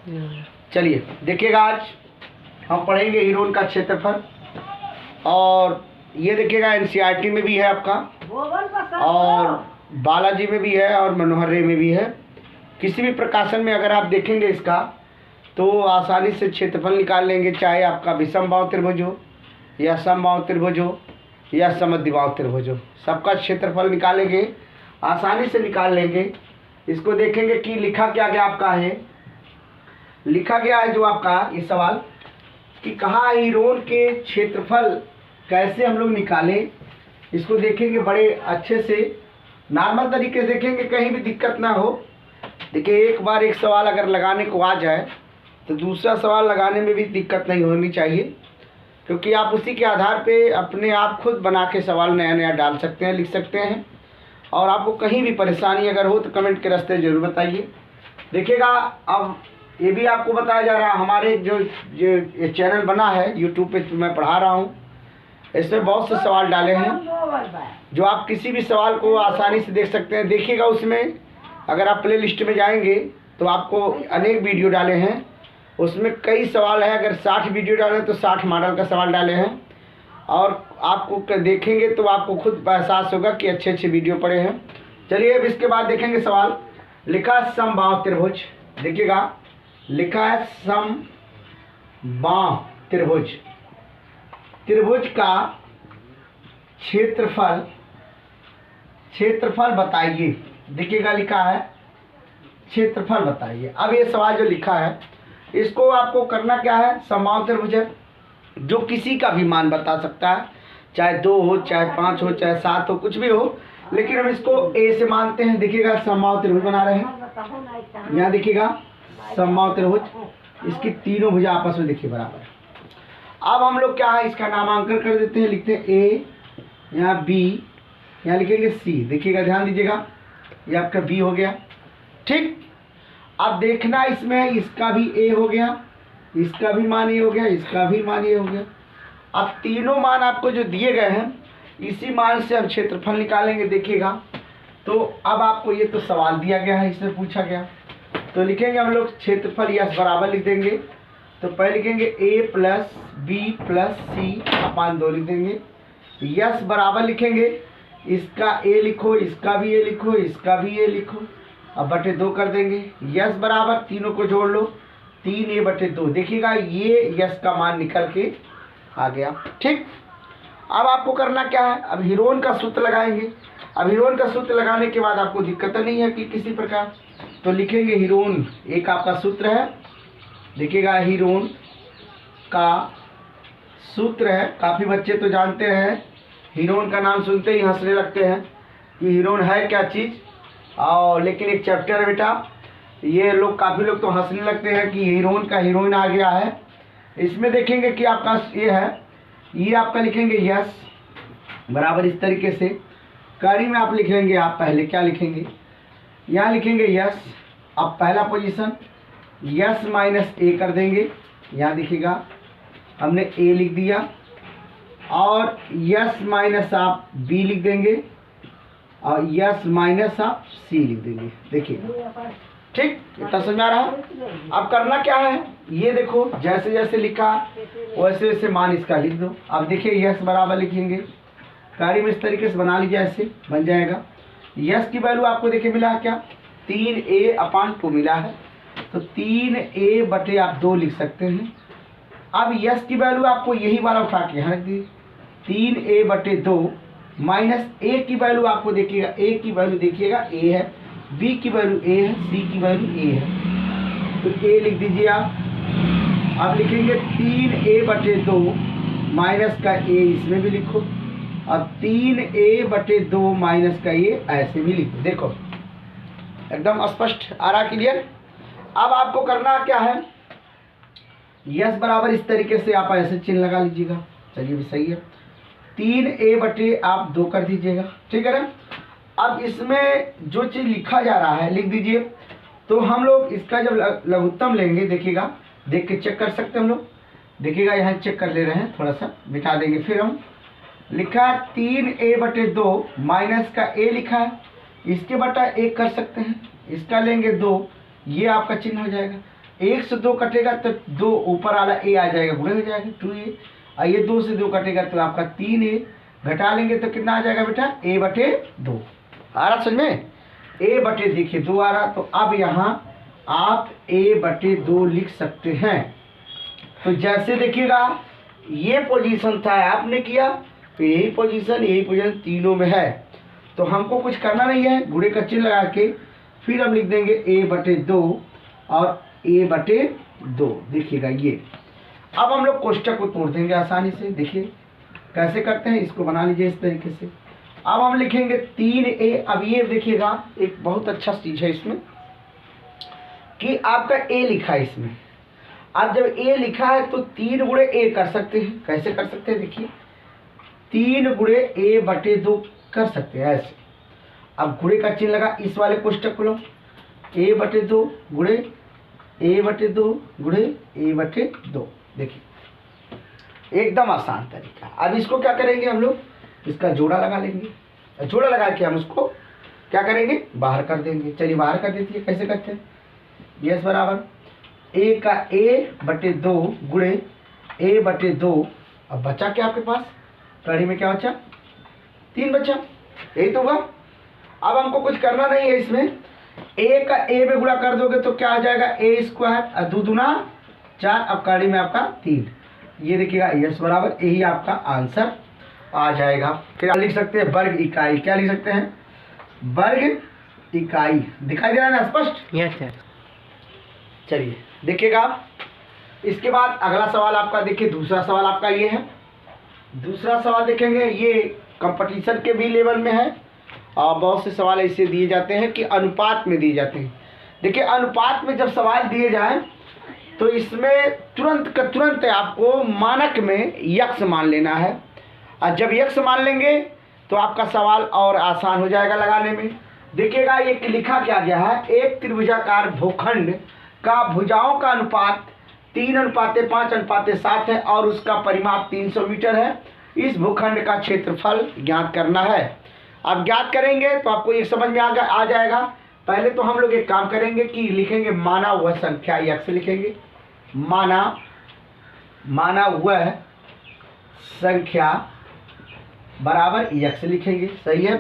चलिए देखिएगा, आज हम पढ़ेंगे हीरोन का क्षेत्रफल। और ये देखिएगा एनसीईआरटी में भी है आपका, और बालाजी में भी है, और मनोहर रे में भी है। किसी भी प्रकाशन में अगर आप देखेंगे इसका तो आसानी से क्षेत्रफल निकाल लेंगे, चाहे आपका विषमबाहु त्रिभुज हो या समबाहु त्रिभुज हो या समद्विबाहु त्रिभुज हो, सबका क्षेत्रफल निकालेंगे, आसानी से निकाल लेंगे। इसको देखेंगे कि लिखा क्या गया आपका है, लिखा गया है जो आपका ये सवाल कि कहाँ हीरोन के क्षेत्रफल कैसे हम लोग निकालें। इसको देखेंगे बड़े अच्छे से, नॉर्मल तरीके से देखेंगे, कहीं भी दिक्कत ना हो। देखिए, एक बार एक सवाल अगर लगाने को आ जाए तो दूसरा सवाल लगाने में भी दिक्कत नहीं होनी चाहिए, क्योंकि आप उसी के आधार पे अपने आप खुद बना के सवाल नया नया डाल सकते हैं, लिख सकते हैं। और आपको कहीं भी परेशानी अगर हो तो कमेंट के रास्ते ज़रूर बताइए। देखिएगा, अब ये भी आपको बताया जा रहा है, हमारे जो ये चैनल बना है यूट्यूब पे मैं पढ़ा रहा हूँ, इसमें बहुत से सवाल डाले हैं जो आप किसी भी सवाल को आसानी से देख सकते हैं। देखिएगा, उसमें अगर आप प्ले लिस्ट में जाएंगे तो आपको अनेक वीडियो डाले हैं, उसमें कई सवाल हैं। अगर 60 वीडियो डाले तो 60 मॉडल का सवाल डाले हैं, और आपको देखेंगे तो आपको खुद एहसास होगा कि अच्छे अच्छे वीडियो पड़े हैं। चलिए, अब इसके बाद देखेंगे सवाल। लिखा है समबाहु त्रिभुज, देखिएगा लिखा है समबाहु त्रिभुज, त्रिभुज का क्षेत्रफल बताइए। देखिएगा, लिखा है क्षेत्रफल बताइए। अब ये सवाल जो लिखा है इसको आपको करना क्या है, समबाहु त्रिभुज है जो किसी का भी मान बता सकता है, चाहे 2 हो, चाहे 5 हो, चाहे 7 हो, कुछ भी हो, लेकिन हम इसको ए से मानते हैं। देखिएगा, समबाहु त्रिभुज बना रहे हैं, यहाँ देखिएगा समबाहु त्रिभुज, इसकी तीनों भुजा आपस में देखिए बराबर। अब हम लोग क्या है, इसका नामांकन कर देते हैं, लिखते हैं ए, यहाँ बी, यहाँ लिखेंगे सी। देखिएगा, ध्यान दीजिएगा, ये आपका बी हो गया। ठीक, अब देखना इसमें इसका भी ए हो गया, इसका भी मान ए हो गया, इसका भी मान ए हो गया। अब तीनों मान आपको जो दिए गए हैं, इसी मान से अब क्षेत्रफल निकालेंगे। देखिएगा, तो अब आपको ये तो सवाल दिया गया है, इसमें पूछा गया, तो लिखेंगे हम लोग क्षेत्रफल यस बराबर लिख देंगे। तो पहले लिखेंगे ए प्लस बी प्लस सी अपान 2 लिख देंगे। यस बराबर लिखेंगे, इसका ए लिखो, इसका भी ए लिखो, इसका भी ए लिखो, अब बटे 2 कर देंगे। यस बराबर तीनों को जोड़ लो, 3a/2। देखिएगा, ये यस का मान निकल के आ गया। ठीक, अब आपको करना क्या है, अब हीरोन का सूत्र लगाएंगे। अब हीरोन का सूत्र लगाने के बाद आपको दिक्कत नहीं है कि किसी प्रकार, तो लिखेंगे हीरोन एक आपका सूत्र है। देखिएगा, हीरोन का सूत्र है, काफ़ी बच्चे तो जानते हैं, हीरोन का नाम सुनते ही हंसने लगते हैं कि हीरोन है क्या चीज़, और लेकिन एक चैप्टर है बेटा, ये लोग काफ़ी लोग तो हंसने लगते हैं कि हीरोन का हीरोइन आ गया है। इसमें देखेंगे कि आपका ये है, ये आपका लिखेंगे यस बराबर इस तरीके से, कड़ी में आप लिख लेंगे। आप पहले क्या लिखेंगे, यहाँ लिखेंगे यस, अब पहला पोजीशन यस माइनस ए कर देंगे। यहाँ देखिएगा, हमने ए लिख दिया, और यस माइनस आप बी लिख देंगे, और यस माइनस आप सी लिख देंगे। देखिए, ठीक, इतना समझ आ रहा है। अब करना क्या है, ये देखो, जैसे जैसे लिखा वैसे वैसे मान इसका लिख दो। अब देखिए, यस बराबर लिखेंगे, गाड़ी में इस तरीके से बना लीजिए, ऐसे बन जाएगा। यस की वैल्यू आपको देखिए मिला क्या, 3a/2 मिला है, तो 3a/2 आप 2 लिख सकते हैं। अब यस की वैल्यू आपको यही वाला उठा के यहाँ रख दीजिए, 3a/2 माइनस ए की वैल्यू आपको देखिएगा, ए की वैल्यू देखिएगा ए है, बी की वैल्यू ए है, सी की वैल्यू ए है, तो ए लिख दीजिए आप। अब लिखेंगे 3a/2 माइनस का ए, इसमें भी लिखो, अब 3a/2 माइनस का ए ऐसे भी लिखो। देखो, एकदम स्पष्ट आ रहा, क्लियर। अब आपको करना क्या है, यस बराबर इस तरीके से आप ऐसे चिन्ह लगा लीजिएगा। चलिए, भी सही है, 3a/2 आप 2 कर दीजिएगा। ठीक है ना। अब इसमें जो चीज़ लिखा जा रहा है लिख दीजिए। तो हम लोग इसका जब लघुत्तम लेंगे, देखिएगा, देख के चेक कर सकते हैं हम लोग। देखिएगा, यहाँ चेक कर ले रहे हैं, थोड़ा सा मिटा देंगे। फिर हम लिखा है 3a/2 माइनस का ए लिखा है, इसके बटा 1 कर सकते हैं, इसका लेंगे 2, ये आपका चिन्ह हो जाएगा। 1 से 2 कटेगा तो 2 ऊपर वाला ए आ जाएगा, गुणे हो जाएगा 2a। और ये 2 से 2 कटेगा तो आपका 3a, घटा लेंगे तो कितना आ जाएगा बेटा, a/2 आ रहा समझ में, a/, देखिए 2 आ रहा। तो अब यहाँ आप a/2 लिख सकते हैं। तो जैसे देखिएगा ये पोजीशन था आपने किया, तो यही पोजीशन तीनों में है। तो हमको कुछ करना नहीं है, गुणे का चिन्ह लगा के फिर हम लिख देंगे a/2 और a/2। देखिएगा ये, अब हम लोग कोष्टक को तोड़ देंगे आसानी से। देखिए कैसे करते हैं, इसको बना लीजिए इस तरीके से। अब हम लिखेंगे 3a। अब ये देखिएगा एक बहुत अच्छा चीज है इसमें कि आपका a लिखा है इसमें। अब जब a लिखा है तो 3 गुणे a कर सकते हैं। कैसे कर सकते हैं, देखिए 3 गुणे a/2 कर सकते हैं ऐसे। अब गुणे का चिन्ह लगा, इस वाले कोष्टक को लो, a/2 गुणे a/2 गुणे a/2। देखिए एकदम आसान तरीका। अब इसको क्या करेंगे हम लोग, इसका जोड़ा लगा लेंगे। जोड़ा लगा के हम उसको क्या करेंगे, बाहर कर देंगे। चलिए बाहर कर देती है, कैसे करते हैं, यस बराबर a का a/2 गुणे a/2। अब बचा क्या आपके पास, कड़ी में क्या बचा, 3 बचा, यही तो होगा। अब हमको कुछ करना नहीं है इसमें, a का a में गुणा कर दोगे तो क्या आ जाएगा, a² और 2 दूना 4, अब कड़ी में आपका 3। ये देखिएगा यस बराबर, यही आपका आंसर आ जाएगा। फिर लिख सकते हैं वर्ग इकाई, क्या लिख सकते हैं, वर्ग इकाई। दिखाई दे रहा है ना स्पष्ट, यस सर। चलिए देखिएगा इसके बाद अगला सवाल आपका, देखिए दूसरा सवाल आपका ये है। दूसरा सवाल देखेंगे, ये कंपटीशन के भी लेवल में है और बहुत से सवाल ऐसे दिए जाते हैं कि अनुपात में दिए जाते हैं। देखिए अनुपात में जब सवाल दिए जाएं तो इसमें तुरंत का तुरंत आपको मानक में यक्स मान लेना है। और जब यक्स मान लेंगे तो आपका सवाल और आसान हो जाएगा लगाने में। देखिएगा ये लिखा क्या गया है, एक त्रिभुजाकार भूखंड का भुजाओं का अनुपात 3:5:7 है और उसका परिमाप 300 मीटर है। इस भूखंड का क्षेत्रफल ज्ञात करना है। अब ज्ञात करेंगे तो आपको ये समझ में आ जाएगा। पहले तो हम लोग एक काम करेंगे कि लिखेंगे माना हुआ संख्या यक्स लिखेंगे, माना हुआ संख्या बराबर यक्स लिखेंगे, सही है।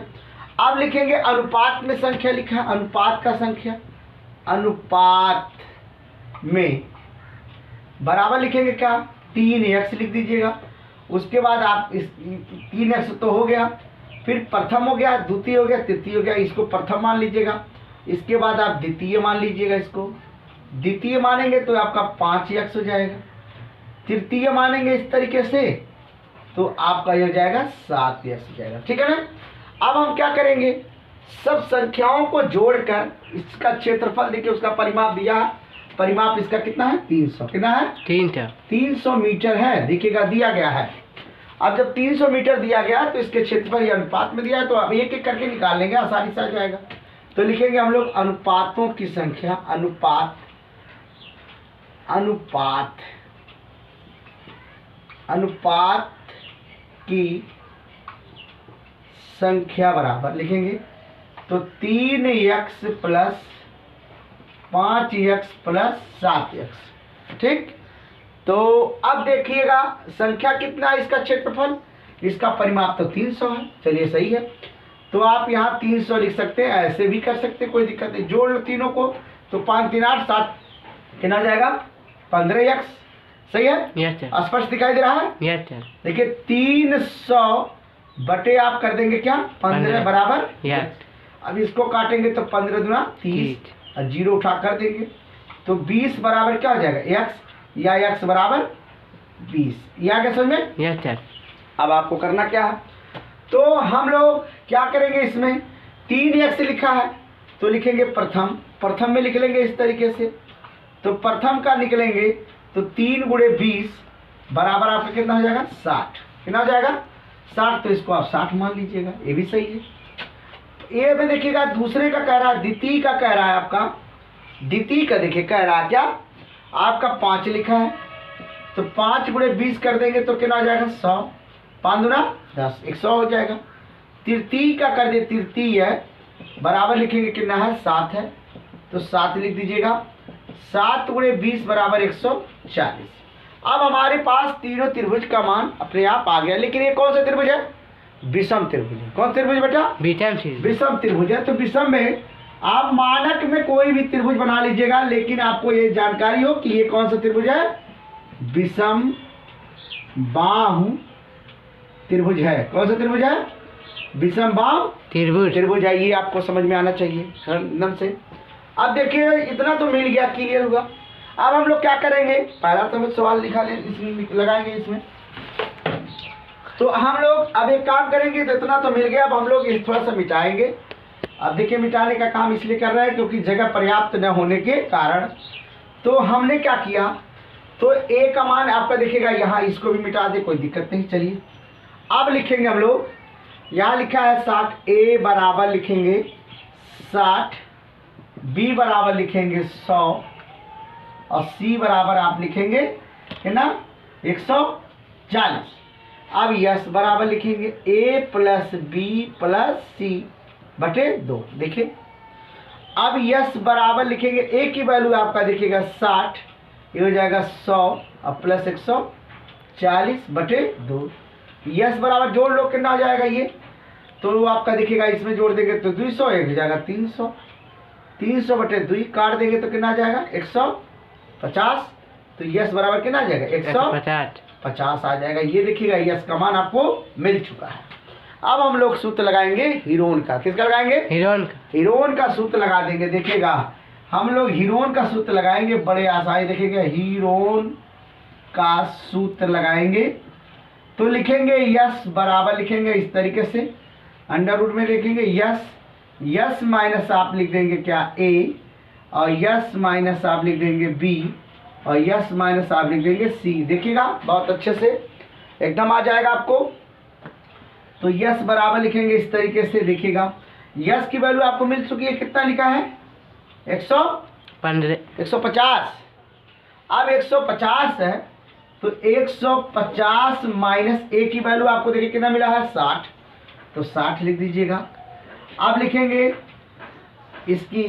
अब लिखेंगे अनुपात में संख्या लिखा है, अनुपात का संख्या, अनुपात में बराबर लिखेंगे क्या, 3x लिख दीजिएगा। उसके बाद आप इस 3x तो हो गया, फिर प्रथम हो गया, द्वितीय हो गया, तृतीय हो गया, इसको प्रथम मान लीजिएगा। इसके बाद आप द्वितीय मान लीजिएगा, इसको द्वितीय मानेंगे तो आपका 5x हो जाएगा। तृतीय मानेंगे इस तरीके से तो आपका ये हो जाएगा 7x हो जाएगा, ठीक है ना। अब हम क्या करेंगे, सब संख्याओं को जोड़कर इसका क्षेत्रफल देखिए, उसका परिमाप दिया, परिमाप इसका कितना है, 300, कितना है, 300 मीटर है। देखिएगा दिया गया है। अब जब 300 मीटर दिया गया तो इसके क्षेत्रफल या अनुपात में दिया है, तो अब एक एक करके निकाल लेंगे, आसानी से आ जाएगा। तो लिखेंगे हम लोग अनुपातों की संख्या, अनुपात की संख्या बराबर लिखेंगे तो 3x plus 5x plus 7x, ठीक। तो अब देखिएगा संख्या कितना है, इसका क्षेत्रफल, इसका परिमाप तो 300 है, चलिए सही है। तो आप यहाँ 300 लिख सकते हैं, ऐसे भी कर सकते हैं, कोई दिक्कत नहीं। जोड़ लो तीनों को तो 5 3 8 7 कितना आ जाएगा, 15x, सही है। Yes sir. स्पष्ट दिखाई दे रहा है, यस सर। देखिए 300 बटे आप कर देंगे क्या, 15 बराबर यस। अब इसको काटेंगे तो 15 दूना 30 और 0 उठा कर देंगे तो 20 बराबर क्या हो जाएगा, x, या x बराबर 20। यह आगे समझ में, यस सर। अब आपको करना क्या है, तो हम लोग क्या करेंगे, इसमें 3x लिखा है तो लिखेंगे प्रथम, प्रथम में लिख लेंगे इस तरीके से। तो प्रथम का निकलेंगे तो 3 गुणे 20 बराबर आपका कितना हो जाएगा, 60, कितना हो जाएगा, 60। तो इसको आप 60 मान लीजिएगा, ये भी सही है। ये में देखिएगा दूसरे का कह रहा है, द्वितीय का कह रहा है आपका, द्वितीय का देखिए कह रहा है क्या, आपका 5 लिखा है तो 5 गुणे 20 कर देंगे तो कितना हो जाएगा, 100, 5 दूना 10, 100 हो जाएगा। तृतीय का कर दिए, तृतीय है बराबर लिखेंगे कितना है, 7 है तो 7 लिख दीजिएगा। 7 गुणे 20 बराबर 140। अब हमारे पास तीनों त्रिभुज का मान अपने आप आ गया, लेकिन ये कौन सा त्रिभुज है? विषम त्रिभुज है। कौन त्रिभुज बेटा? विषम त्रिभुज है। तो विषम में आप मानक में कोई भी त्रिभुज बना लीजिएगा, लेकिन आपको ये जानकारी हो कि ये कौन सा त्रिभुज है? विषम बाहु त्रिभुज है। कौन सा त्रिभुज है? विषम बाहु त्रिभुज है। ये आपको समझ में आना चाहिए एकदम से। अब देखिए इतना तो मिल गया, क्लियर हुआ। अब हम लोग क्या करेंगे? पहला तो सवाल लिखा ले, इसमें लगाएंगे इसमें। तो हम लोग अब एक काम करेंगे, तो इतना तो मिल गया। अब हम लोग इस थोड़ा सा मिटाएंगे। अब देखिए मिटाने का काम इसलिए कर रहे हैं क्योंकि जगह पर्याप्त न होने के कारण। तो हमने क्या किया, तो ए का मान आपका देखिएगा यहाँ, इसको भी मिटा दे, कोई दिक्कत नहीं। चलिए अब लिखेंगे हम लोग, यहाँ लिखा है 60, ए बराबर लिखेंगे 60, बी बराबर लिखेंगे 100 और सी बराबर आप लिखेंगे है ना 140। अब यस बराबर लिखेंगे ए प्लस बी प्लस सी बटे 2। देखिए अब यस बराबर लिखेंगे, ए की वैल्यू आपका देखिएगा 60, ये हो जाएगा 100 और प्लस 140 बटे 2। यस बराबर जोड़ लो, कितना हो जाएगा ये? तो आपका देखिएगा इसमें जोड़ देंगे तो 200, एक हो जाएगा 300, 300 बटे 2 काट देंगे तो कितना आ जाएगा 150। तो यस बराबर कितना आ जाएगा 150 आ जाएगा। ये देखिएगा यस का मान आपको मिल चुका है। अब हम लोग सूत्र लगाएंगे हीरोन का। किसका लगाएंगे? हीरोन का सूत्र लगा देंगे। देखिएगा हम लोग हीरोन का सूत्र लगाएंगे, बड़े आसानी। देखिएगा हीरोन का सूत्र लगाएंगे तो लिखेंगे यस बराबर लिखेंगे इस तरीके से, अंडर रूट में लिखेंगे यस माइनस आप लिख देंगे क्या ए, और यस माइनस आप लिख देंगे बी, और यस माइनस आप लिख देंगे सी। देखिएगा बहुत अच्छे से एकदम आ जाएगा आपको। तो यस बराबर लिखेंगे इस तरीके से। देखिएगा यस की वैल्यू आपको मिल चुकी है, कितना लिखा है 150। अब 150 है तो 150 माइनस ए की वैल्यू आपको देखिए कितना मिला है 60, तो 60 लिख दीजिएगा। अब लिखेंगे इसकी,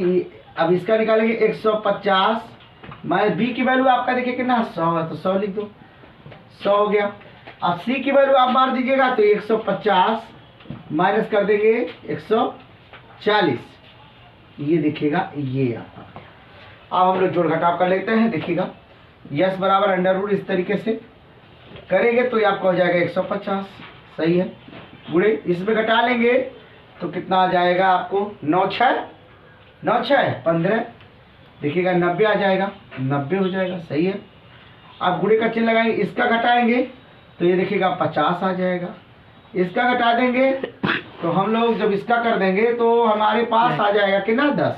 अब इसका निकालेंगे 150 माइनस बी की वैल्यू आपका देखिए कितना 100 है, तो 100 लिख दो, 100 हो गया। अब सी की वैल्यू आप मार दीजिएगा तो 150 माइनस कर देंगे 140, ये देखिएगा ये आपका। अब हम लोग जोड़ घटाव कर लेते हैं। देखिएगा यस बराबर अंडर रूट इस तरीके से करेंगे तो ये आपका हो जाएगा 150, सही है। गुणे इसमें घटा लेंगे तो कितना आ जाएगा आपको 9 6 15, देखिएगा 90 आ जाएगा, 90 हो जाएगा, सही है। अब गुणे का चिन्ह लगाएंगे, इसका घटाएंगे तो ये देखिएगा 50 आ जाएगा। इसका घटा देंगे तो हम लोग जब इसका कर देंगे तो हमारे पास आ जाएगा कितना 10।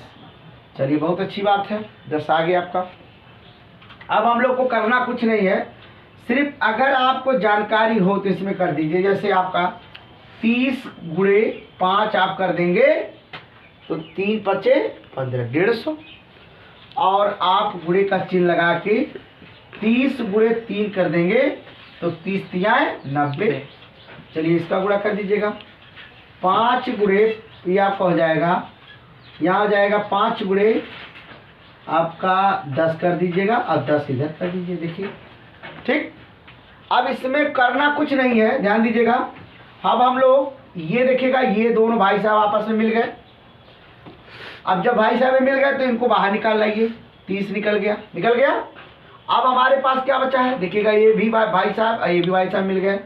चलिए बहुत अच्छी बात है, 10 आ गया आपका। अब हम लोग को करना कुछ नहीं है, सिर्फ अगर आपको जानकारी हो तो इसमें कर दीजिए। जैसे आपका 30 गुणे 5 आप कर देंगे तो 3 पचे 15, 150, और आप गुणे का चिन्ह लगा के 30 गुणे 3 कर देंगे तो 30 तियाएं 90। चलिए इसका गुणा कर दीजिएगा, 5 गुणे ये आपका हो जाएगा, यहाँ हो जाएगा 5 गुणे आपका 10 कर दीजिएगा और 10 इधर कर दीजिए। देखिए ठीक। अब इसमें करना कुछ नहीं है, ध्यान दीजिएगा। अब हम लोग ये देखिएगा, ये दोनों भाई साहब आपस में मिल गए। अब जब भाई साहब मिल गए तो इनको बाहर निकाल लाइए, 30 निकल गया। अब हमारे पास क्या बचा है? देखिएगा ये भी भाई साहब और ये भी भाई साहब मिल गए,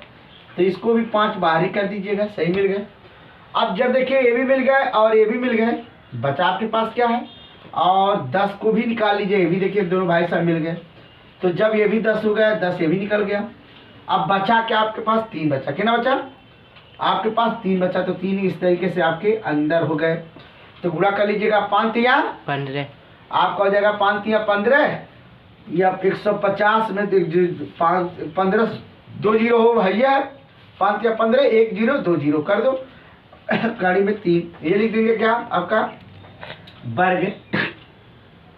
तो इसको भी 5 बाहर ही कर दीजिएगा, सही मिल गए। अब जब देखिए ये भी मिल गए और ये भी मिल गए, बचा आपके पास क्या है? और 10 को भी निकाल लीजिए, ये भी देखिए दोनों भाई साहब मिल गए, तो जब ये भी 10 हो गया, 10 ये भी निकल गया। अब बचा क्या आपके पास? 3 बचा। कितना बचा आपके पास? 3 बचा, तो 3 इस तरीके से आपके अंदर हो गए। तो गुणा कर लीजिएगा, 5 तिया 15 आपका हो जाएगा, 5 तिया 15, ये आप 150 में 15 2 जीरो हो भैया, 5 तिया 15, 1 0 2 0 कर दो गाड़ी में 3, ये लिख देंगे क्या आपका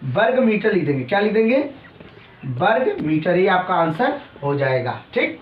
वर्ग मीटर लिख देंगे। क्या लिख देंगे? वर्ग मीटर, ये आपका आंसर हो जाएगा। ठीक।